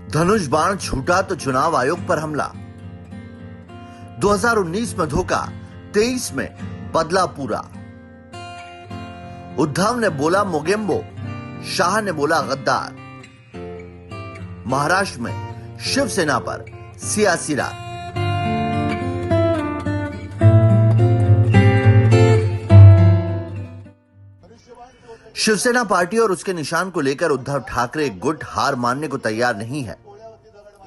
धनुष बाण छूटा तो चुनाव आयोग पर हमला। 2019 में धोखा, 23 में बदला पूरा। उद्धव ने बोला मोगेम्बो, शाह ने बोला गद्दार। महाराष्ट्र में शिवसेना पर सियासी राज। शिवसेना पार्टी और उसके निशान को लेकर उद्धव ठाकरे गुट हार मानने को तैयार नहीं है।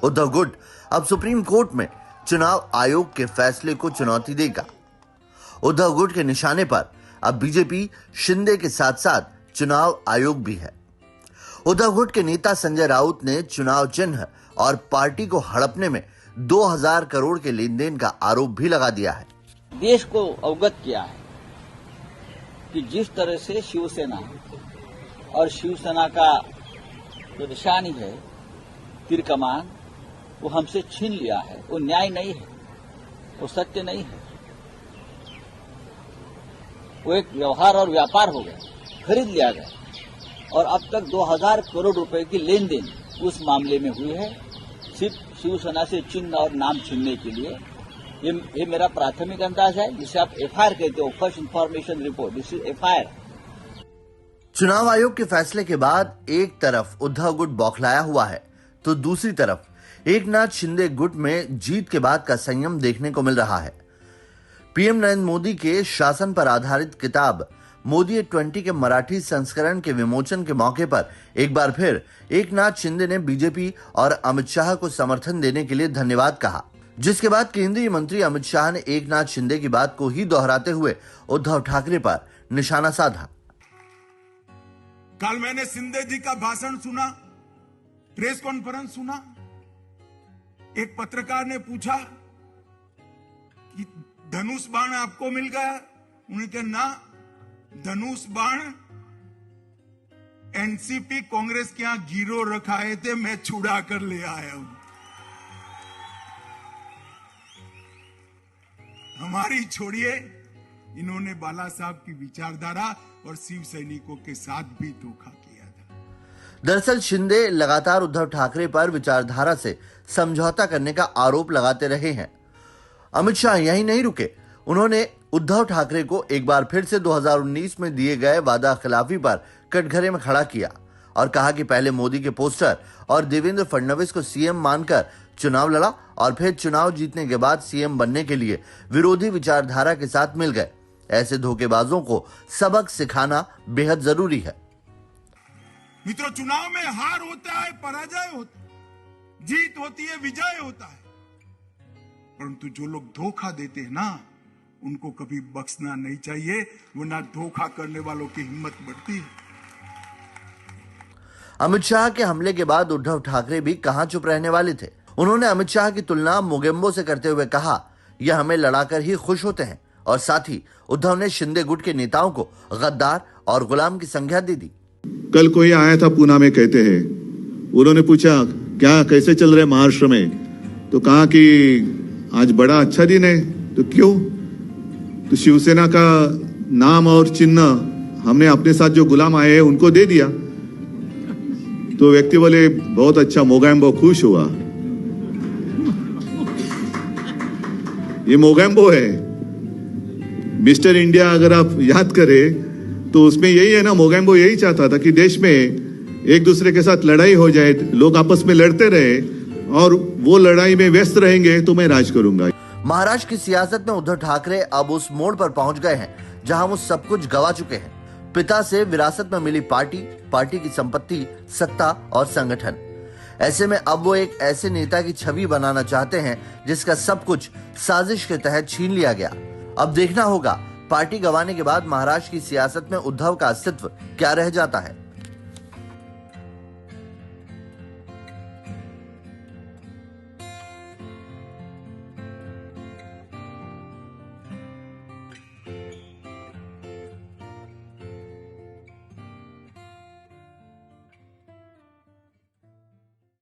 उद्धव गुट अब सुप्रीम कोर्ट में चुनाव आयोग के फैसले को चुनौती देगा। उद्धव गुट के निशाने पर अब बीजेपी, शिंदे के साथ साथ चुनाव आयोग भी है। उद्धव गुट के नेता संजय राउत ने चुनाव चिन्ह और पार्टी को हड़पने में 2000 करोड़ के लेन देन का आरोप भी लगा दिया है। देश को अवगत किया है कि जिस तरह से शिवसेना और शिवसेना का जो निशानी है तीर कमान, वो हमसे छीन लिया है। वो न्याय नहीं है, वो सत्य नहीं है, वो एक व्यवहार और व्यापार हो गया, खरीद लिया गया। और अब तक 2000 करोड़ रुपए की लेन देन उस मामले में हुई है, सिर्फ शिवसेना से चिन्ह और नाम छीनने के लिए। ये मेरा प्राथमिक अंदाज है, जिसे आप एफआईआर कहते हो, first information report, this is FIR. चुनाव आयोग के फैसले के बाद एक तरफ उद्धव गुट बौखलाया हुआ है, तो दूसरी तरफ एकनाथ शिंदे गुट में जीत के बाद का संयम देखने को मिल रहा है। पीएम नरेंद्र मोदी के शासन पर आधारित किताब मोदी 20 के मराठी संस्करण के विमोचन के मौके पर एक बार फिर एकनाथ शिंदे ने बीजेपी और अमित शाह को समर्थन देने के लिए धन्यवाद कहा, जिसके बाद केंद्रीय मंत्री अमित शाह ने एकनाथ शिंदे की बात को ही दोहराते हुए उद्धव ठाकरे पर निशाना साधा। कल मैंने शिंदे जी का भाषण सुना, प्रेस कॉन्फ्रेंस सुना। एक पत्रकार ने पूछा कि धनुष बाण आपको मिल गया? उन्होंने कहा ना, धनुष बाण एनसीपी कांग्रेस के यहां गिरो रखाए थे, मैं छुड़ा कर ले आया हूं। हमारी छोड़िए, इन्होंने बाला साहब की विचारधारा और शिव सैनिकों के साथ भी धोखा किया था। दरअसल शिंदे लगातार उद्धव ठाकरे पर विचारधारा से समझौता करने का आरोप लगाते रहे हैं। अमित शाह यही नहीं रुके, उन्होंने उद्धव ठाकरे को एक बार फिर से 2019 में दिए गए वादा खिलाफी पर कटघरे में खड़ा किया और कहा कि पहले मोदी के पोस्टर और देवेंद्र फडणवीस को सीएम मानकर चुनाव लड़ा और फिर चुनाव जीतने के बाद सीएम बनने के लिए विरोधी विचारधारा के साथ मिल गए। ऐसे धोखेबाजों को सबक सिखाना बेहद जरूरी है। मित्रों, चुनाव में हार होता है, पराजय होता है, जीत होती है, विजय होता है, परंतु जो लोग धोखा देते हैं ना, उनको कभी बख्शना नहीं चाहिए, वरना धोखा करने वालों की हिम्मत बढ़ती है। अमित शाह के हमले के बाद उद्धव ठाकरे भी कहां चुप रहने वाले थे। उन्होंने अमित शाह की तुलना मोगेम्बो से करते हुए कहा, यह हमें लड़ाकर ही खुश होते हैं। और साथ ही उद्धव ने शिंदे गुट के नेताओं को गद्दार और गुलाम की संज्ञा दे दी। कल कोई आया था पूना में, कहते हैं, उन्होंने पूछा क्या कैसे चल रहे महाराष्ट्र में, तो कहा कि आज बड़ा अच्छा दिन है। तो क्यों? तो शिवसेना का नाम और चिन्ह हमने अपने साथ जो गुलाम आए हैं उनको दे दिया। तो व्यक्ति बोले बहुत अच्छा, मोगेम्बो खुश हुआ। ये मोगेम्बो है, मिस्टर इंडिया अगर आप याद करें तो उसमें यही है ना, मोगेम्बो यही चाहता था कि देश में एक दूसरे के साथ लड़ाई हो जाए, लोग आपस में लड़ते रहे और वो लड़ाई में व्यस्त रहेंगे तो मैं राज करूंगा। महाराष्ट्र की सियासत में उद्धव ठाकरे अब उस मोड़ पर पहुंच गए हैं जहां वो सब कुछ गवा चुके हैं। पिता से विरासत में मिली पार्टी की संपत्ति, सत्ता और संगठन। ऐसे में अब वो एक ऐसे नेता की छवि बनाना चाहते हैं जिसका सब कुछ साजिश के तहत छीन लिया गया। अब देखना होगा पार्टी गंवाने के बाद महाराष्ट्र की सियासत में उद्धव का अस्तित्व क्या रह जाता है।